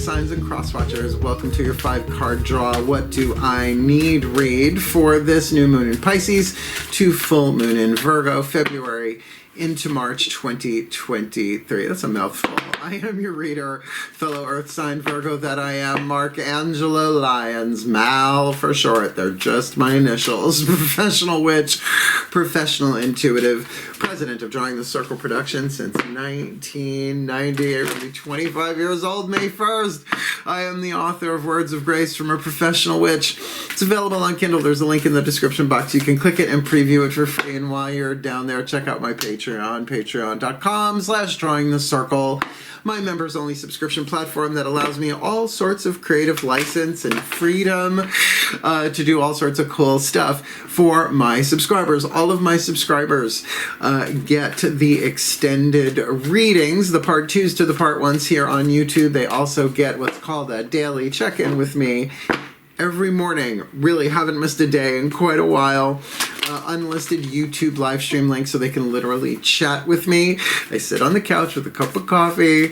signs and crosswatchers. Welcome to your 5-card draw. What do I need read for this new moon in Pisces to full moon in Virgo, February into March 2023. That's a mouthful. I am your reader, fellow Earth sign Virgo that I am, Mark Angelo Lyons, Mal for short. They're just my initials. Professional witch, professional intuitive, president of Drawing the Circle Production since 1990. I'm going to be 25 years old May 1st. I am the author of Words of Grace from a Professional Witch. It's available on Kindle. There's a link in the description box. You can click it and preview it for free. And while you're down there, check out my Patreon, patreon.com/drawingthecircle. My members-only subscription platform that allows me all sorts of creative license and freedom to do all sorts of cool stuff for my subscribers. All of my subscribers get the extended readings, the part 2s to the part 1s here on YouTube. They also get what's called a daily check-in with me every morning. Really haven't missed a day in quite a while. Unlisted YouTube live stream link so they can literally chat with me. I sit on the couch with a cup of coffee,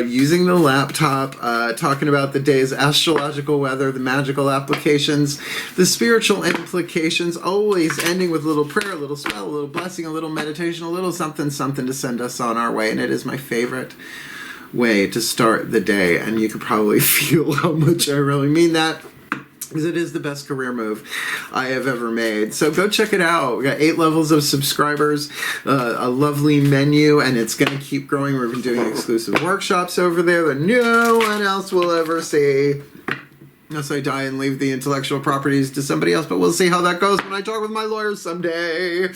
using the laptop, talking about the day's astrological weather, the magical applications, the spiritual implications, always ending with a little prayer, a little spell, a little blessing, a little meditation, a little something to send us on our way. And it is my favorite way to start the day. And you could probably feel how much I really mean that, because it is the best career move I have ever made. So go check it out. We got 8 levels of subscribers, a lovely menu, and it's going to keep growing. We've been doing exclusive workshops over there that no one else will ever see. Unless I die and leave the intellectual properties to somebody else, but we'll see how that goes when I talk with my lawyers someday.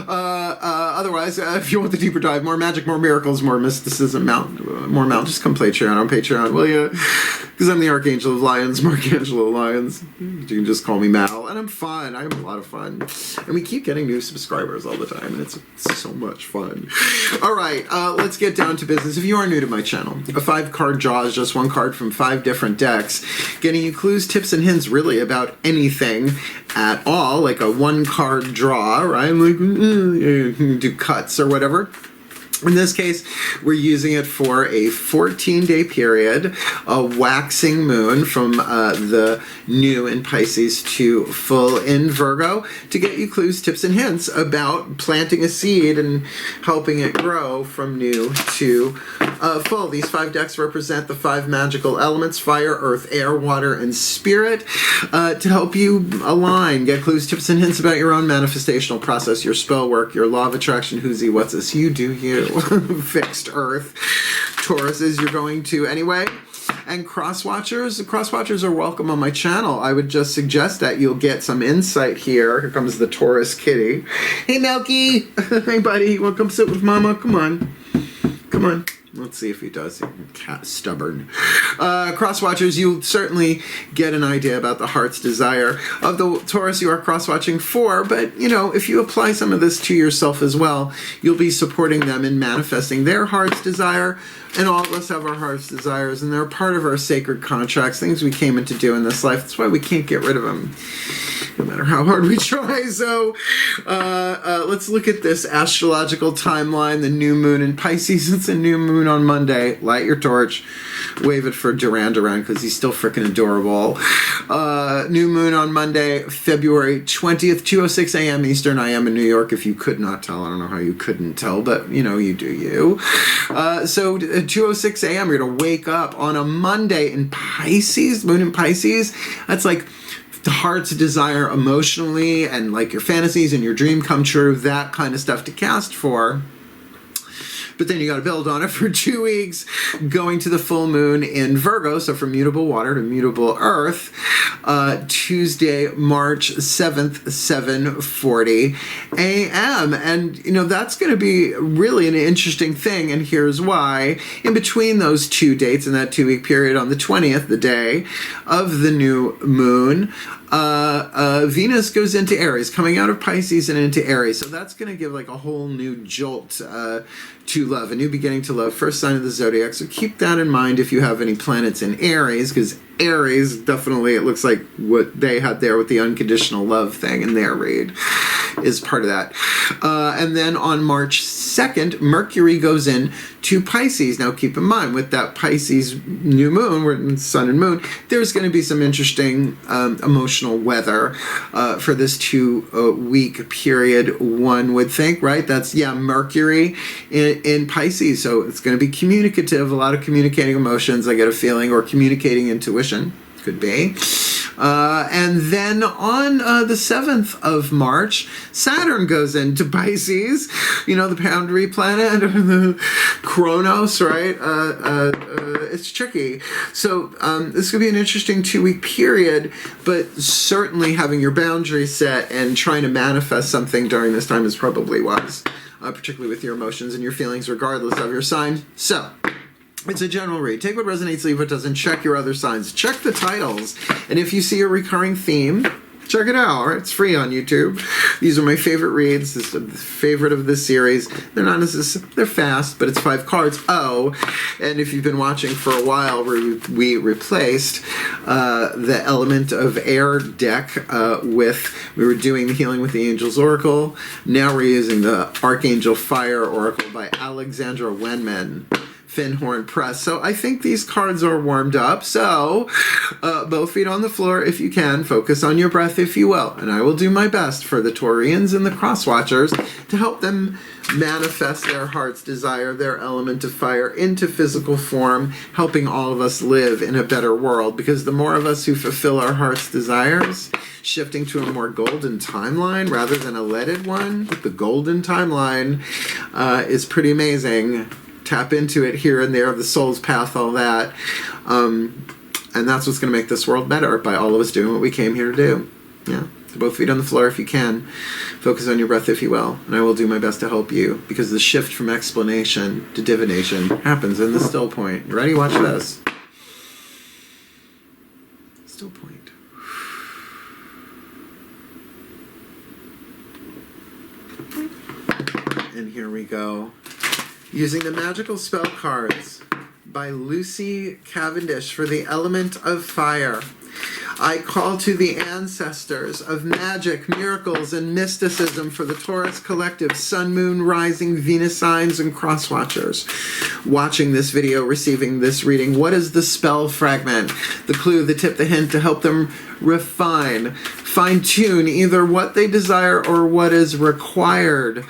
Otherwise, if you want the deeper dive, more magic, more miracles, more mysticism, more mount, just come play on Patreon, will you? Because I'm the Archangel of Lyons, Mark Angelo Lyons. You can just call me Mal, and I'm fun. I have a lot of fun. And we keep getting new subscribers all the time, and it's so much fun. All right, let's get down to business. If you are new to my channel, a 5-card draw is just 1 card from 5 different decks, getting you clues, tips, and hints really about anything at all, like a 1-card draw, right? Like, you can do cuts or whatever. In this case, we're using it for a 14-day period, a waxing moon from the new in Pisces to full in Virgo, to get you clues, tips, and hints about planting a seed and helping it grow from new to full. These 5 decks represent the 5 magical elements: fire, earth, air, water, and spirit, to help you align, get clues, tips, and hints about your own manifestational process, your spell work, your law of attraction, who's he, what's this, you do you. Fixed earth. Tauruses, you're going to anyway. And crosswatchers are welcome on my channel. I would just suggest that you'll get some insight here. Here comes the Taurus kitty. Hey, Melky. Hey, buddy. You want to come sit with Mama? Come on. Come on. Let's see if he does. Cat stubborn. Crosswatchers, you'll certainly get an idea about the heart's desire of the Taurus you are crosswatching for, but, you know, if you apply some of this to yourself as well, you'll be supporting them in manifesting their heart's desire. And all of us have our heart's desires, and they're part of our sacred contracts, things we came in to do in this life. That's why we can't get rid of them, no matter how hard we try. So let's look at this astrological timeline. The new moon in Pisces. It's a new moon on Monday. Light your torch. Wave it for Duran Duran, because he's still freaking adorable. New moon on Monday, February 20th, 2:06 a.m. Eastern. I am in New York, if you could not tell. I don't know how you couldn't tell, but, you know, you do you. So at 2:06 a.m., you're going to wake up on a Monday in Pisces, moon in Pisces. That's like the heart's desire emotionally, and like your fantasies and your dream come true, that kind of stuff to cast for. But then you got to build on it for 2 weeks, going to the full moon in Virgo, so from mutable water to mutable earth, Tuesday, March 7th, 7:40 a.m. And, you know, that's going to be really an interesting thing, and here's why. In between those 2 dates in that 2-week period, on the 20th, the day of the new moon, Venus goes into Aries, coming out of Pisces and into Aries. So that's going to give like a whole new jolt to love, a new beginning to love, first sign of the zodiac. So keep that in mind if you have any planets in Aries, because Aries, definitely, it looks like what they had there with the unconditional love thing in their read. is part of that. And then on March 2nd, Mercury goes in to Pisces. Now keep in mind, with that Pisces new moon, we're in sun and moon, there's going to be some interesting emotional weather for this 2-week period, one would think, right? That's, yeah, Mercury in Pisces. So it's going to be communicative, a lot of communicating emotions, I get a feeling, or communicating intuition, could be. And then on the 7th of March, Saturn goes into Pisces, you know, the boundary planet, or the Chronos, right? It's tricky. So this could be an interesting 2-week period, but certainly having your boundaries set and trying to manifest something during this time is probably wise, particularly with your emotions and your feelings, regardless of your sign. So it's a general read. Take what resonates, leave what doesn't. Check your other signs. Check the titles. And if you see a recurring theme, check it out. Right? It's free on YouTube. These are my favorite reads. This is the favorite of this series. They're not necessarily, they're fast, but it's 5 cards. Oh, and if you've been watching for a while, we replaced the element of air deck we were doing the Healing with the Angels Oracle. Now we're using the Archangel Fire Oracle by Alexandra Wenman. Finhorn Press. So I think these cards are warmed up. So both feet on the floor if you can. Focus on your breath if you will. And I will do my best for the Taurians and the Crosswatchers to help them manifest their heart's desire, their element of fire into physical form, helping all of us live in a better world. Because the more of us who fulfill our heart's desires, shifting to a more golden timeline rather than a leaded one, the golden timeline is pretty amazing. Tap into it here and there, the soul's path, all that. And that's what's going to make this world better, by all of us doing what we came here to do. Yeah. So both feet on the floor if you can. Focus on your breath if you will. And I will do my best to help you, because the shift from explanation to divination happens in the still point. You ready? Watch this. Still point. And here we go. Using the magical spell cards by Lucy Cavendish for the element of fire. I call to the ancestors of magic, miracles, and mysticism for the Taurus collective, Sun, Moon, Rising, Venus signs, and Crosswatchers. Watching this video, receiving this reading, what is the spell fragment, the clue, the tip, the hint to help them refine, fine-tune either what they desire or what is required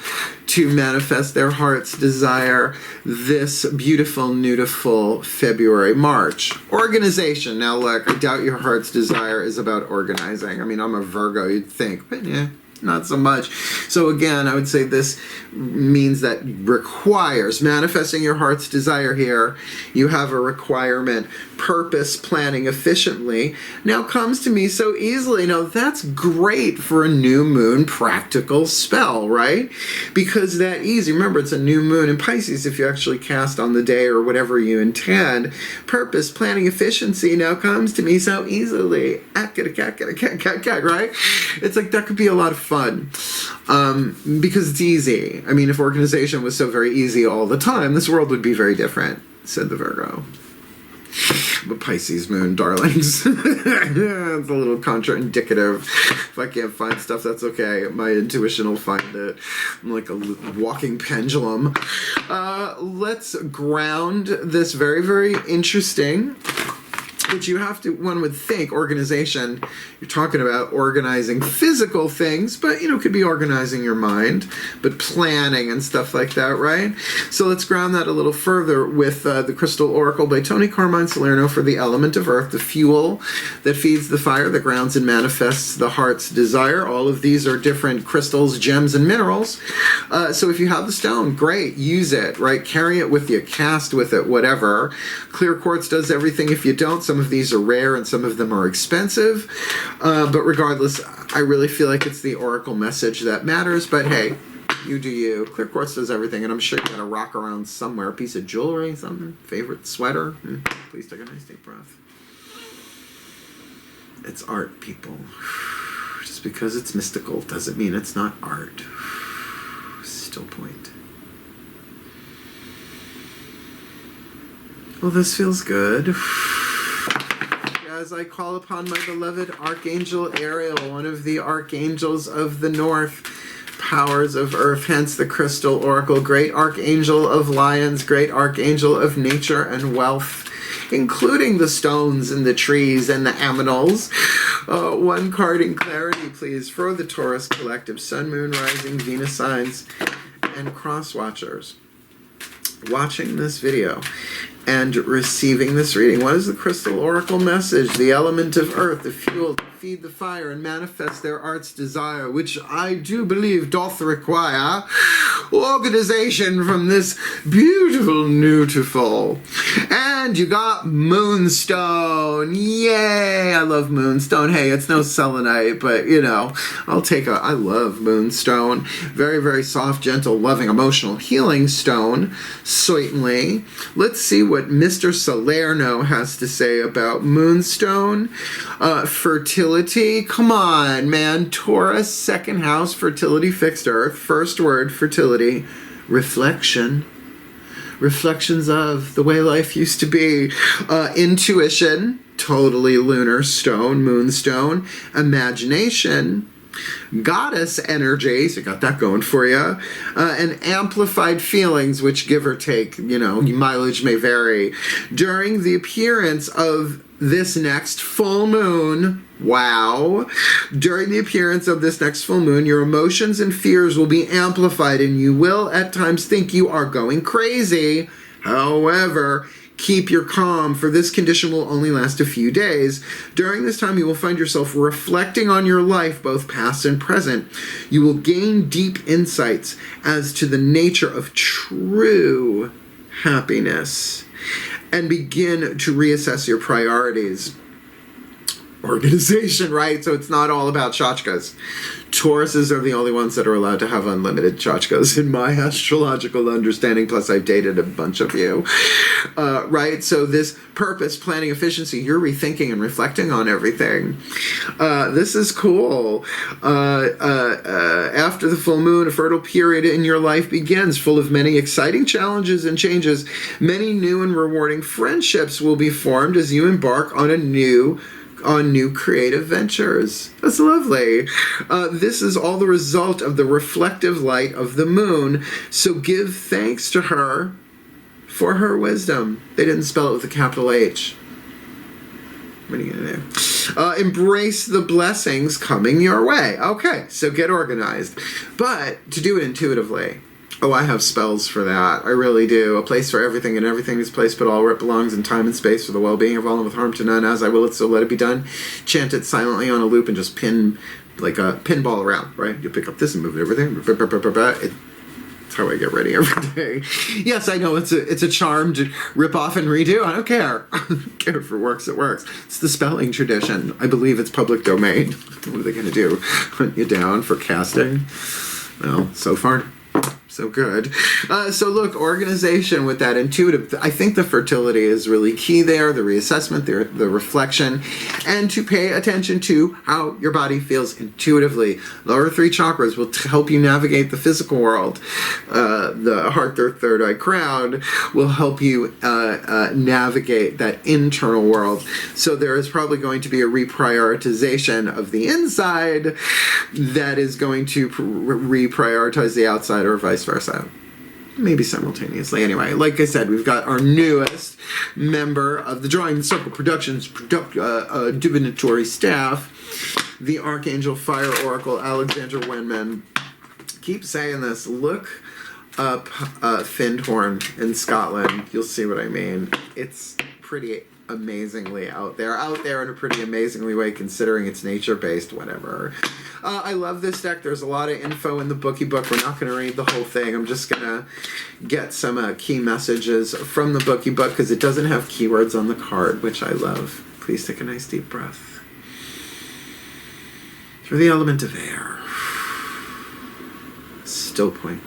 to manifest their heart's desire this beautiful, beautiful February, March. Organization. Now look, I doubt your heart's desire is about organizing. I mean, I'm a Virgo, you'd think, but yeah, not so much. So again, I would say this means that requires manifesting your heart's desire here. You have a requirement. Purpose, planning efficiently now comes to me so easily. Now that's great for a new moon practical spell, right? Because that easy. Remember, it's a new moon in Pisces if you actually cast on the day or whatever you intend. Purpose, planning, efficiency now comes to me so easily. Right? It's like that could be a lot of fun because it's easy. I mean, if organization was so very easy all the time, this world would be very different, said the Virgo. But Pisces moon, darlings. It's a little contraindicative. If I can't find stuff, that's okay. My intuition will find it. I'm like a walking pendulum. Let's ground this very, very interesting. But you have to, one would think, organization, you're talking about organizing physical things, but, you know, could be organizing your mind, but planning and stuff like that, right? So let's ground that a little further with the Crystal Oracle by Tony Carmine Salerno for the element of earth, the fuel that feeds the fire, that grounds and manifests the heart's desire. All of these are different crystals, gems, and minerals. So if you have the stone, great, use it, right? Carry it with you, cast with it, whatever. Clear quartz does everything. If you don't, some of these are rare and some of them are expensive. But regardless, I really feel like it's the oracle message that matters. But hey, you do you. Clear quartz does everything, and I'm sure you're going to rock around somewhere. A piece of jewelry, something, favorite sweater. Please take a nice deep breath. It's art, people. Just because it's mystical doesn't mean it's not art. Still point. Well, this feels good. As I call upon my beloved Archangel Ariel, one of the archangels of the north, powers of earth, hence the crystal oracle, great archangel of Lyons, great archangel of nature and wealth, including the stones and the trees and the aminals. One card in clarity, please, for the Taurus collective, Sun, Moon, Rising, Venus signs, and cross watchers watching this video and receiving this reading. What is the crystal oracle message? The element of earth, the fuel to feed the fire and manifest their art's desire, which I do believe doth require organization from this beautiful newtiful. And you got moonstone. Yay! I love moonstone. Hey, it's no selenite, but you know, I love moonstone. Very, very soft, gentle, loving, emotional, healing stone. Certainly. Let's see what Mr. Salerno has to say about moonstone. Fertility. Come on, man. Taurus, second house, fertility, fixed earth. First word, fertility. Reflection. Reflections of the way life used to be. Intuition. Totally lunar stone, moonstone. Imagination. Goddess energy, so you got that going for you, and amplified feelings, which give or take, you know, mileage may vary. During the appearance of this next full moon, wow, during the appearance of this next full moon, your emotions and fears will be amplified and you will at times think you are going crazy. However, keep your calm, for this condition will only last a few days. During this time, you will find yourself reflecting on your life, both past and present. You will gain deep insights as to the nature of true happiness and begin to reassess your priorities. Organization, right? So it's not all about tchotchkes. Tauruses are the only ones that are allowed to have unlimited tchotchkes in my astrological understanding, plus I've dated a bunch of you. Right? So this purpose, planning, efficiency, you're rethinking and reflecting on everything. This is cool. After the full moon, a fertile period in your life begins, full of many exciting challenges and changes. Many new and rewarding friendships will be formed as you embark on new creative ventures. That's lovely. This is all the result of the reflective light of the moon. So give thanks to her for her wisdom. They didn't spell it with a capital H. What are you gonna do? Embrace the blessings coming your way. Okay, so get organized. But to do it intuitively. Oh, I have spells for that. I really do. A place for everything, and everything is placed but all where it belongs in time and space for the well-being of all and with harm to none. As I will it, so let it be done. Chant it silently on a loop and just pin, like a pinball around, right? You pick up this and move everything. It's how I get ready every day. Yes, I know it's a charm to rip off and redo. I don't care. I don't care if it works, it works. It's the spelling tradition. I believe it's public domain. What are they going to do? Hunt you down for casting? Well, so far, so good. So look, organization with that intuitive, I think the fertility is really key there, the reassessment, the reflection, and to pay attention to how your body feels intuitively. Lower three chakras will help you navigate the physical world. The heart, third eye crown will help you navigate that internal world. So there is probably going to be a reprioritization of the inside that is going to reprioritize the outside, or vice versa. Maybe simultaneously. Anyway, like I said, we've got our newest member of the Drawing Circle Productions divinatory staff, the Archangel Fire Oracle, Alexander Wenman. Keep saying this. Look up Findhorn in Scotland. You'll see what I mean. It's pretty amazingly out there in a pretty amazingly way, considering it's nature-based, whatever. I love this deck. There's a lot of info in the bookie book. We're not going to read the whole thing. I'm just going to get some key messages from the bookie book because it doesn't have keywords on the card, which I love. Please take a nice deep breath. Through the element of air. Still point.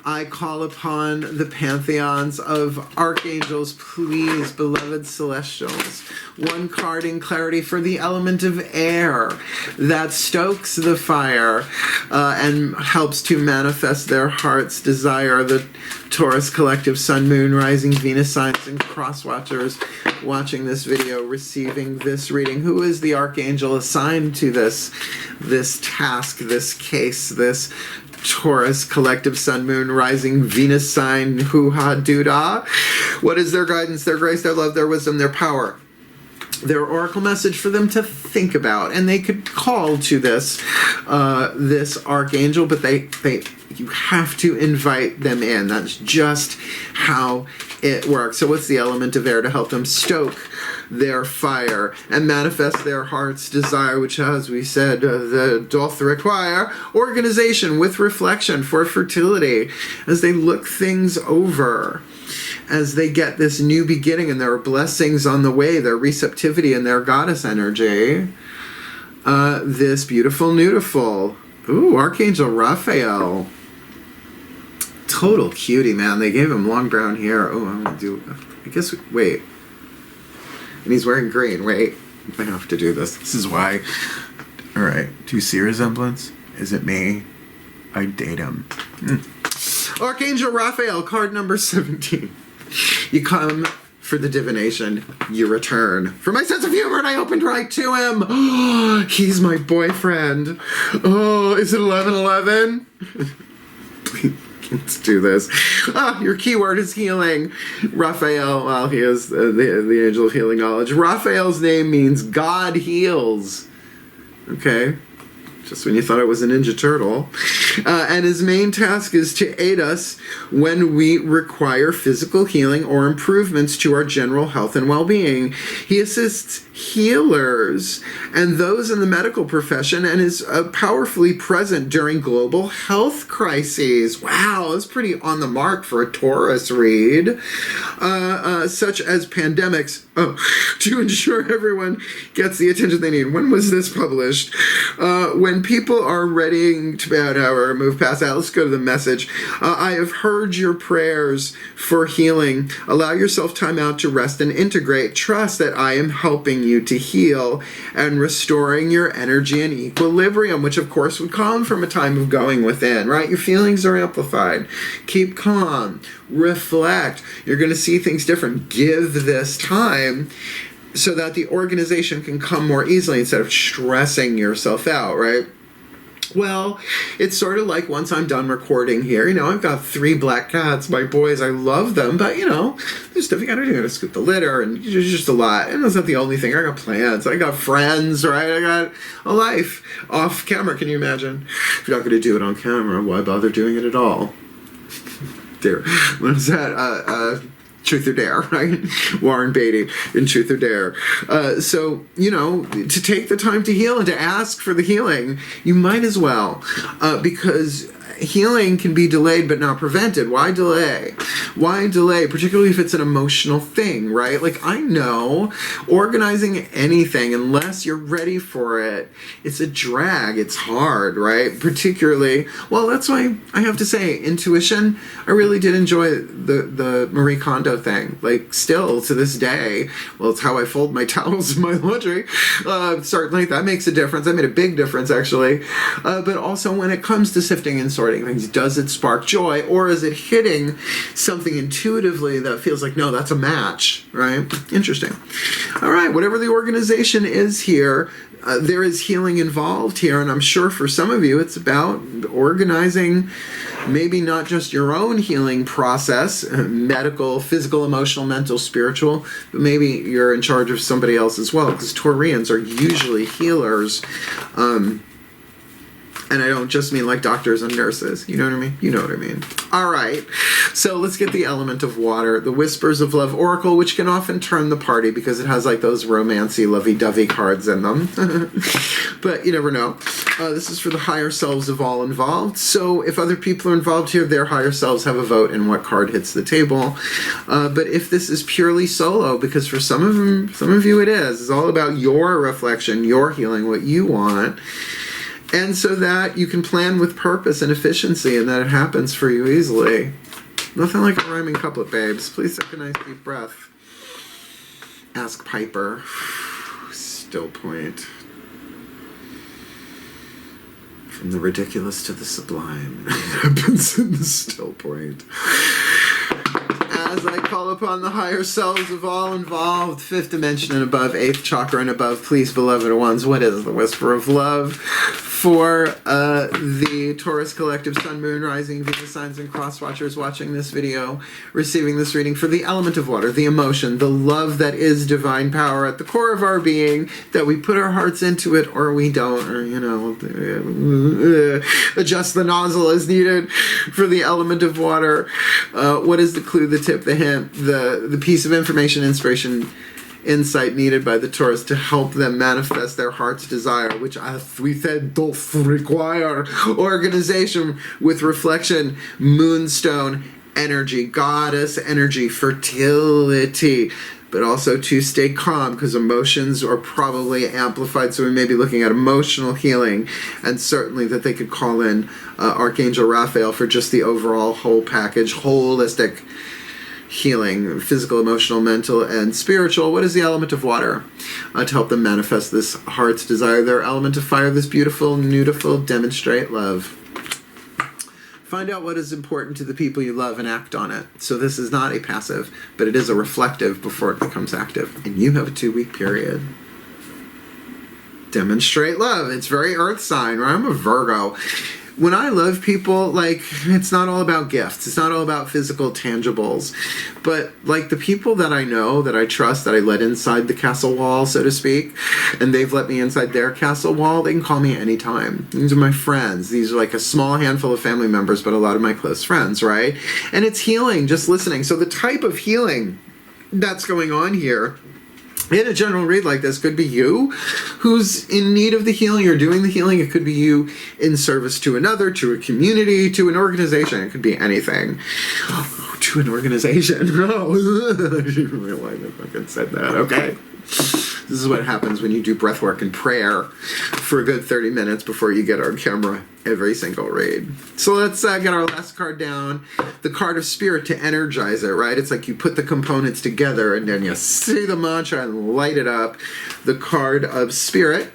I call upon the pantheons of archangels, please, beloved celestials. One card in clarity for the element of air that stokes the fire and helps to manifest their heart's desire. The Taurus collective sun, moon, rising, Venus signs, and cross watchers watching this video, receiving this reading. Who is the archangel assigned to this task, this case, this Taurus collective sun, moon, rising, Venus sign, hoo-ha, doo-dah? What is their guidance, their grace, their love, their wisdom, their power? Their oracle message for them to think about, and they could call to this archangel, but you have to invite them in. That's just how it works. So what's the element of air to help them stoke their fire and manifest their heart's desire, which, as we said, doth require organization with reflection for fertility as they look things over, as they get this new beginning, and there are blessings on the way, their receptivity and their goddess energy. This beautiful, beautiful, Archangel Raphael. Total cutie, man. They gave him long brown hair. I'm gonna do, I guess, wait. And he's wearing green, wait. I have to do this. This is why. Alright, do you see resemblance? Is it me? I date him. Archangel Raphael, card number 17. You come for the divination, you return for my sense of humor, and I opened right to him. He's my boyfriend. Is it 11/11? Let's do this. Your keyword is healing. Raphael, well, he is the angel of healing knowledge. Raphael's name means God heals. Okay? Just when you thought it was a Ninja Turtle. And his main task is to aid us when we require physical healing or improvements to our general health and well-being. He assists healers and those in the medical profession, and is powerfully present during global health crises. Wow, that's pretty on the mark for a Taurus read. Such as pandemics, to ensure everyone gets the attention they need. When was this published? When people are ready to bow down or move past that, let's go to the message. I have heard your prayers for healing. Allow yourself time out to rest and integrate. Trust that I am helping you to heal and restoring your energy and equilibrium, which of course would come from a time of going within, right? Your feelings are amplified. Keep calm. Reflect. You're going to see things different. Give this time so that the organization can come more easily instead of stressing yourself out, right? Well, it's sort of like once I'm done recording here, I've got 3 black cats, my boys, I love them, but, there's stuff you gotta do. You gotta scoop the litter, and there's just a lot. And that's not the only thing. I got plans, I got friends, right? I got a life off camera. Can you imagine? If you're not gonna do it on camera, why bother doing it at all? There. What is that? Truth or Dare, right? Warren Beatty in Truth or Dare. So, to take the time to heal and to ask for the healing, you might as well, because healing can be delayed but not prevented. Why delay? Why delay? Particularly if it's an emotional thing, right? Like, I know organizing anything, unless you're ready for it, it's a drag. It's hard, right? Particularly, well, that's why I have to say, intuition, I really did enjoy the Marie Kondo thing. Like, still to this day, well, it's how I fold my towels in my laundry. Certainly, that makes a difference. That made a big difference, actually. But also, when it comes to sifting and sorting things, does it spark joy, or is it hitting something intuitively that feels like, no, that's a match, right? Interesting. All right, whatever the organization is here, there is healing involved here, and I'm sure for some of you it's about organizing maybe not just your own healing process, medical, physical, emotional, mental, spiritual, but maybe you're in charge of somebody else as well, because Taurians are usually healers. And I don't just mean like doctors and nurses. You know what I mean? You know what I mean. All right. So let's get the element of water. The Whispers of Love Oracle, which can often turn the party because it has like those romancy, lovey-dovey cards in them. But you never know. This is for the higher selves of all involved. So if other people are involved here, their higher selves have a vote in what card hits the table. But if this is purely solo, because for some of you it is, it's all about your reflection, your healing, what you want. And so that you can plan with purpose and efficiency and that it happens for you easily. Nothing like a rhyming couplet, babes. Please take a nice deep breath. Ask Piper. Still point. From the ridiculous to the sublime. It happens in the still point. As I call upon the higher selves of all involved, 5th dimension and above, 8th chakra and above, please, beloved ones, what is the whisper of love for the Taurus Collective Sun, Moon, Rising, Venus signs, and cross watchers watching this video, receiving this reading, for the element of water, the emotion, the love that is divine power at the core of our being, that we put our hearts into it or we don't, or, you know, adjust the nozzle as needed for the element of water. What is the clue, the tip, the hint, the piece of information, inspiration, insight needed by the Taurus to help them manifest their heart's desire, which, as we said, does require organization with reflection, moonstone energy, goddess energy, fertility, but also to stay calm because emotions are probably amplified. So we may be looking at emotional healing, and certainly that they could call in Archangel Raphael for just the overall whole package, holistic healing, physical, emotional, mental, and spiritual. What is the element of water to help them manifest this heart's desire? Their element of fire, this beautiful, beautiful, demonstrate love. Find out what is important to the people you love and act on it. So this is not a passive, but it is a reflective before it becomes active. And you have a 2-week period. Demonstrate love. It's very earth sign, right? I'm a Virgo. When I love people, like, it's not all about gifts. It's not all about physical tangibles. But, like, the people that I know, that I trust, that I let inside the castle wall, so to speak, and they've let me inside their castle wall, they can call me anytime. These are my friends. These are like a small handful of family members, but a lot of my close friends, right? And it's healing, just listening. So the type of healing that's going on here in a general read like this could be you who's in need of the healing or doing the healing. It could be you in service to another, to a community, to an organization. It could be anything. Oh, to an organization. Oh, I didn't realize I fucking said that. Okay. This is what happens when you do breath work and prayer for a good 30 minutes before you get on camera every single read. So let's get our last card down. The card of spirit to energize it, right? It's like you put the components together and then you say the mantra and light it up. The card of spirit.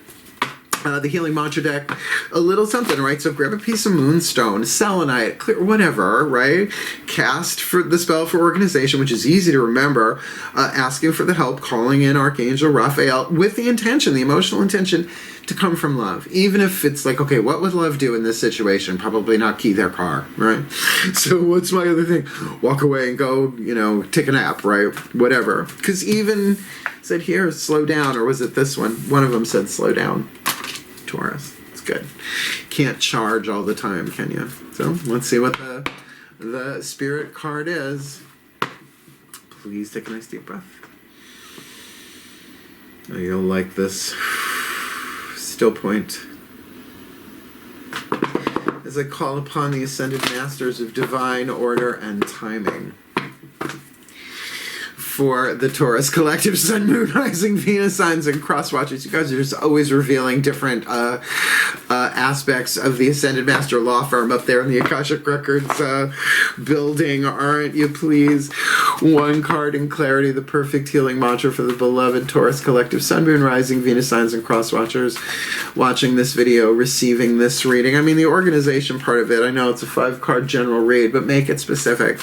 The healing mantra deck, a little something, right? So grab a piece of moonstone, selenite, clear, whatever, right? Cast for the spell for organization, which is easy to remember. Asking for the help, calling in Archangel Raphael with the intention, the emotional intention to come from love. Even if it's like, okay, what would love do in this situation? Probably not key their car, right? So what's my other thing? Walk away and go, you know, take a nap, right? Whatever. Because even said here, slow down, or was it this one? One of them said slow down. Taurus. It's good. Can't charge all the time, can you? So let's see what the spirit card is. Please take a nice deep breath. Oh, you'll like this still point. As I call upon the ascended masters of divine order and timing. For the Taurus Collective Sun, Moon, Rising, Venus signs, and cross watchers. You guys are just always revealing different aspects of the Ascended Master Law Firm up there in the Akashic Records building, aren't you, please? One card in clarity, the perfect healing mantra for the beloved Taurus Collective Sun, Moon, Rising, Venus signs, and cross watchers watching this video, receiving this reading. I mean, the organization part of it, I know it's a 5-card general read, but make it specific,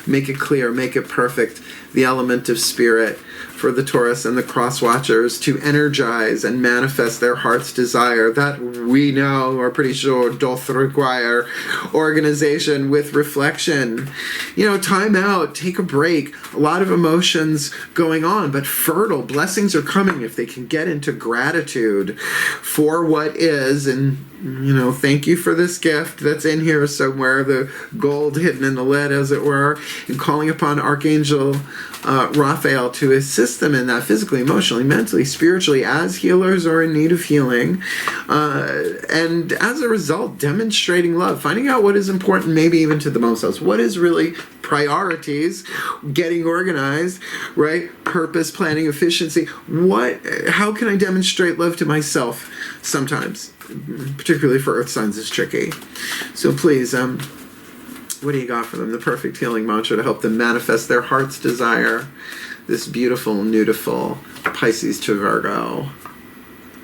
make it clear, make it perfect. The element of spirit for the Taurus and the cross watchers to energize and manifest their heart's desire that we know are pretty sure doth require organization with reflection. You know, time out, take a break. A lot of emotions going on, but fertile blessings are coming if they can get into gratitude for what is. And you know, thank you for this gift that's in here somewhere, the gold hidden in the lead, as it were, and calling upon Archangel Raphael to assist them in that physically, emotionally, mentally, spiritually, as healers or in need of healing. And as a result, demonstrating love, finding out what is important, maybe even to the most of us. What is really priorities, getting organized, right? Purpose, planning, efficiency. How can I demonstrate love to myself sometimes, particularly for earth signs, is tricky. So please, what do you got for them? The perfect healing mantra to help them manifest their heart's desire. This beautiful, nudiful Pisces to Virgo.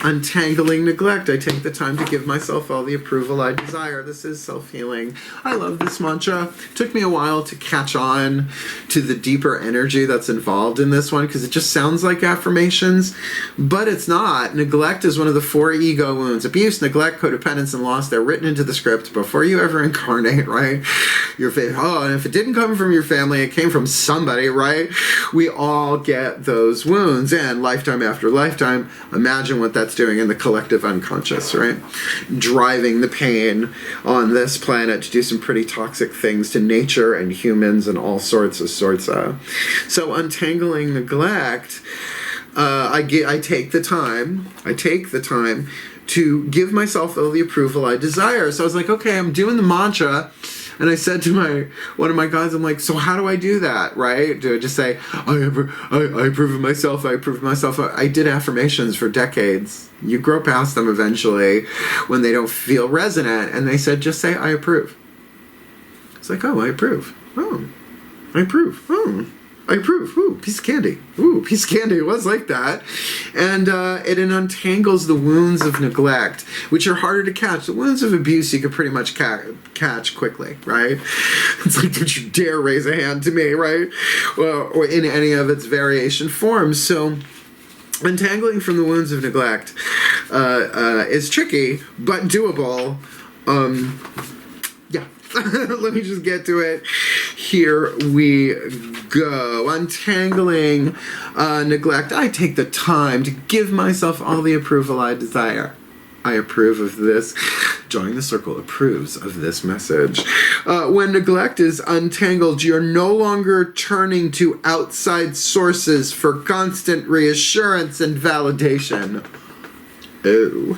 Untangling neglect. I take the time to give myself all the approval I desire. This is self-healing. I love this mantra. It took me a while to catch on to the deeper energy that's involved in this one because it just sounds like affirmations, but it's not. Neglect is one of the 4 ego wounds. Abuse, neglect, codependence, and loss. They're written into the script before you ever incarnate, right? And if it didn't come from your family, it came from somebody, right? We all get those wounds, and lifetime after lifetime, imagine what that's doing in the collective unconscious, right? Driving the pain on this planet to do some pretty toxic things to nature and humans and all sorts of. So untangling neglect, I take the time to give myself all the approval I desire. So I was like, okay, I'm doing the mantra. And I said to one of my guys, I'm like, so how do I do that, right? Do I just say, I approve of myself, I approve of myself? I did affirmations for decades. You grow past them eventually when they don't feel resonant. And they said, just say, I approve. It's like, oh, I approve. Oh, I approve. Oh, I approve. Ooh, piece of candy. Ooh, piece of candy. It was like that. And it untangles the wounds of neglect, which are harder to catch. The wounds of abuse you can pretty much catch quickly, right? It's like, don't you dare raise a hand to me, right? Well, or in any of its variation forms. So untangling from the wounds of neglect is tricky, but doable. Yeah. Let me just get to it. Here we go. Untangling neglect. I take the time to give myself all the approval I desire. I approve of this. Join the circle approves of this message. When neglect is untangled, you're no longer turning to outside sources for constant reassurance and validation. Ew.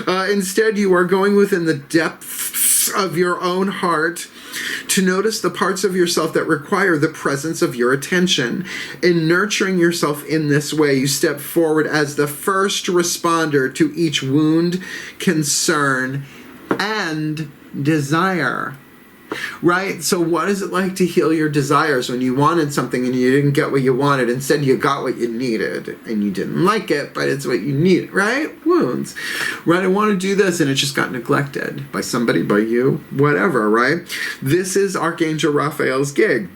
Instead, you are going within the depths of your own heart to notice the parts of yourself that require the presence of your attention. In nurturing yourself in this way, you step forward as the first responder to each wound, concern, and desire. Right? So what is it like to heal your desires when you wanted something and you didn't get what you wanted? Instead, you got what you needed and you didn't like it, but it's what you needed, right? Wounds. Right? I want to do this and it just got neglected by somebody, by you, whatever, right? This is Archangel Raphael's gig.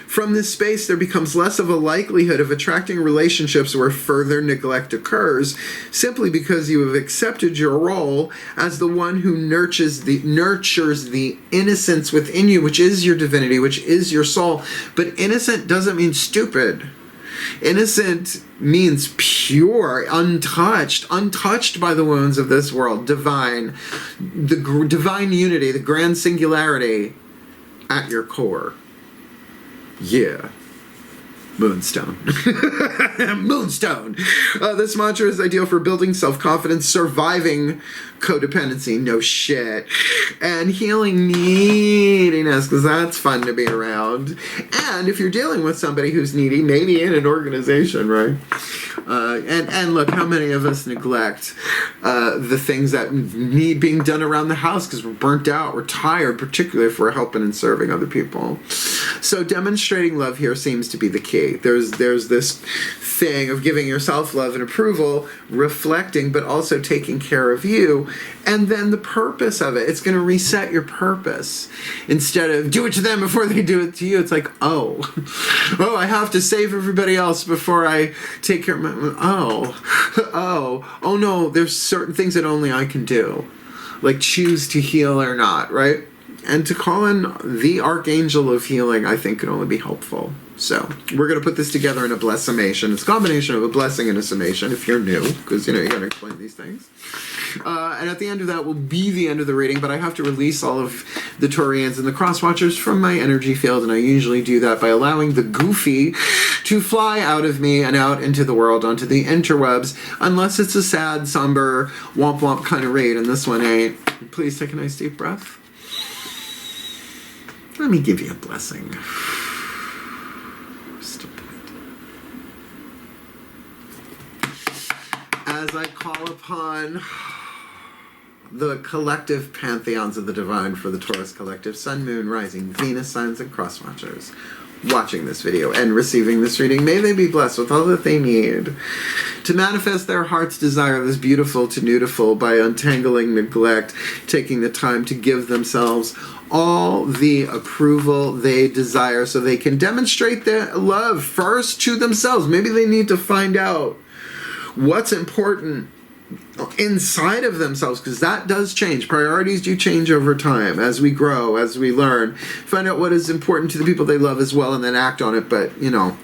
From this space, there becomes less of a likelihood of attracting relationships where further neglect occurs, simply because you have accepted your role as the one who nurtures the innocence within you, which is your divinity, which is your soul. But innocent doesn't mean stupid. Innocent means pure, untouched by the wounds of this world, divine, the divine unity, the grand singularity at your core. Yeah. Moonstone. Moonstone. This mantra is ideal for building self-confidence, surviving codependency, no shit, and healing neediness, because that's fun to be around. And if you're dealing with somebody who's needy, maybe in an organization, right? And look, how many of us neglect the things that need being done around the house because we're burnt out, we're tired, particularly if we're helping and serving other people. So demonstrating love here seems to be the key. There's this thing of giving yourself love and approval, reflecting, but also taking care of you. And then the purpose of it, it's going to reset your purpose. Instead of do it to them before they do it to you, it's like, oh, I have to save everybody else before I take care of my, oh no, there's certain things that only I can do. Like choose to heal or not, right? And to call in the Archangel of Healing, I think, can only be helpful. So we're going to put this together in a bless summation. It's a combination of a blessing and a summation if you're new, because, you got to explain these things. And at the end of that will be the end of the reading, but I have to release all of the Taurians and the Cross-Watchers from my energy field, and I usually do that by allowing the goofy to fly out of me and out into the world, onto the interwebs, unless it's a sad, somber, womp-womp kind of read, and this one ain't. Please take a nice deep breath. Let me give you a blessing. as I call upon the collective pantheons of the divine for the Taurus collective, Sun, Moon, Rising, Venus signs, and cross watchers watching this video and receiving this reading, may they be blessed with all that they need to manifest their heart's desire, this beautiful to beautiful, by untangling neglect, taking the time to give themselves all the approval they desire so they can demonstrate their love first to themselves. Maybe they need to find out what's important inside of themselves, because that does change. Priorities do change over time as we grow, as we learn. Find out what is important to the people they love as well, and then act on it. But, you know,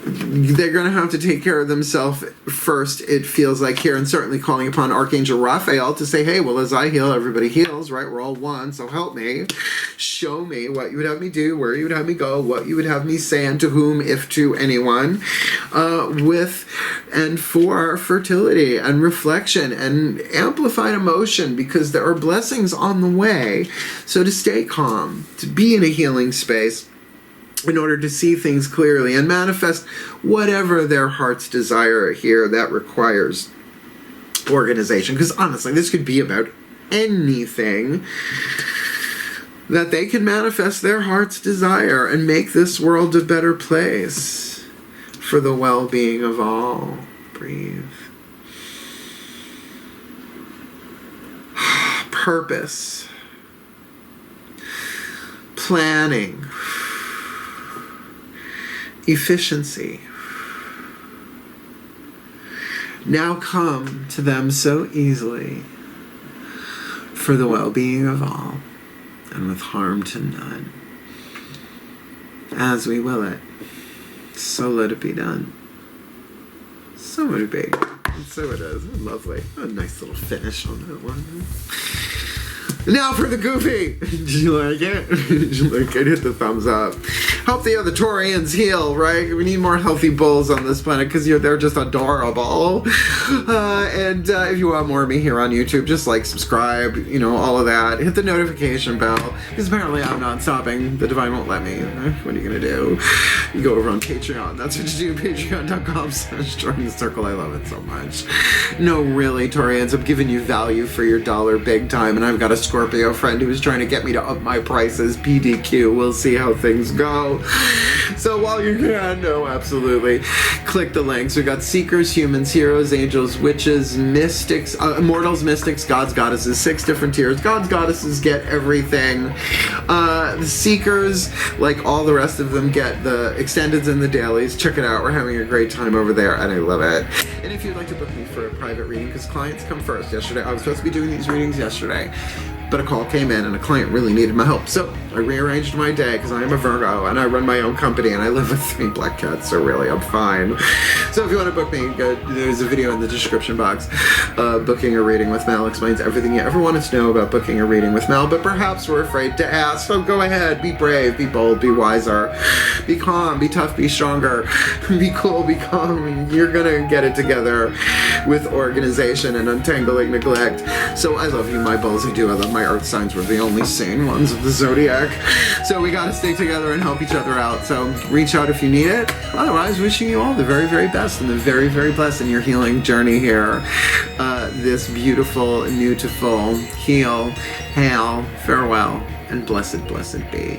they're going to have to take care of themselves first, it feels like here, and certainly calling upon Archangel Raphael to say, hey, well, as I heal, everybody heals, right? We're all one, so help me. Show me what you would have me do, where you would have me go, what you would have me say, and to whom, if to anyone, with and for fertility and reflection and amplified emotion, because there are blessings on the way. So to stay calm, to be in a healing space, in order to see things clearly and manifest whatever their heart's desire here, that requires organization. Because honestly, this could be about anything, that they can manifest their heart's desire and make this world a better place for the well-being of all. Breathe. Purpose. Planning. Efficiency now come to them so easily for the well-being of all and with harm to none. As we will it, so let it be done. So let it be. And so it is. Lovely. A nice little finish on that one. Now for the goofy. Did you like it? Did you like it? Hit the thumbs up. Help the other Taurians heal, right? We need more healthy bulls on this planet because they're just adorable. And if you want more of me here on YouTube, just like, subscribe, you know, all of that. Hit the notification bell, because apparently I'm not stopping. The divine won't let me. What are you going to do? You go over on Patreon. That's what you do. Patreon.com/join the circle. I love it so much. No, really, Taurians, I'm giving you value for your dollar big time, and I've got a Scorpio friend who is trying to get me to up my prices. PDQ. We'll see how things go. So while you can, no, absolutely, click the links. We got seekers, humans, heroes, angels, witches, mystics, immortals, mystics, gods, goddesses, 6 different tiers. Gods, goddesses get everything. The seekers, like all the rest of them, get the extendeds and the dailies. Check it out. We're having a great time over there, and I love it. And if you'd like to book me for a private reading, because clients come first. Yesterday, I was supposed to be doing these readings yesterday, but a call came in and a client really needed my help. So I rearranged my day, because I am a Virgo and I run my own company and I live with 3 black cats, so really I'm fine. So if you want to book me, there's a video in the description box. Booking a reading with Mel explains everything you ever wanted to know about booking a reading with Mel, but perhaps we're afraid to ask. So go ahead, be brave, be bold, be wiser, be calm, be tough, be stronger, be cool, be calm. You're gonna get it together with organization and untangling neglect. So I love you, my bulls. I do. I love my earth signs. We're the only sane ones of the zodiac. So we gotta stay together and help each other out. So reach out if you need it. Otherwise, wishing you all the very, very best and the very, very blessed in your healing journey here. This beautiful, beautiful, heal, hail, farewell, and blessed, blessed be.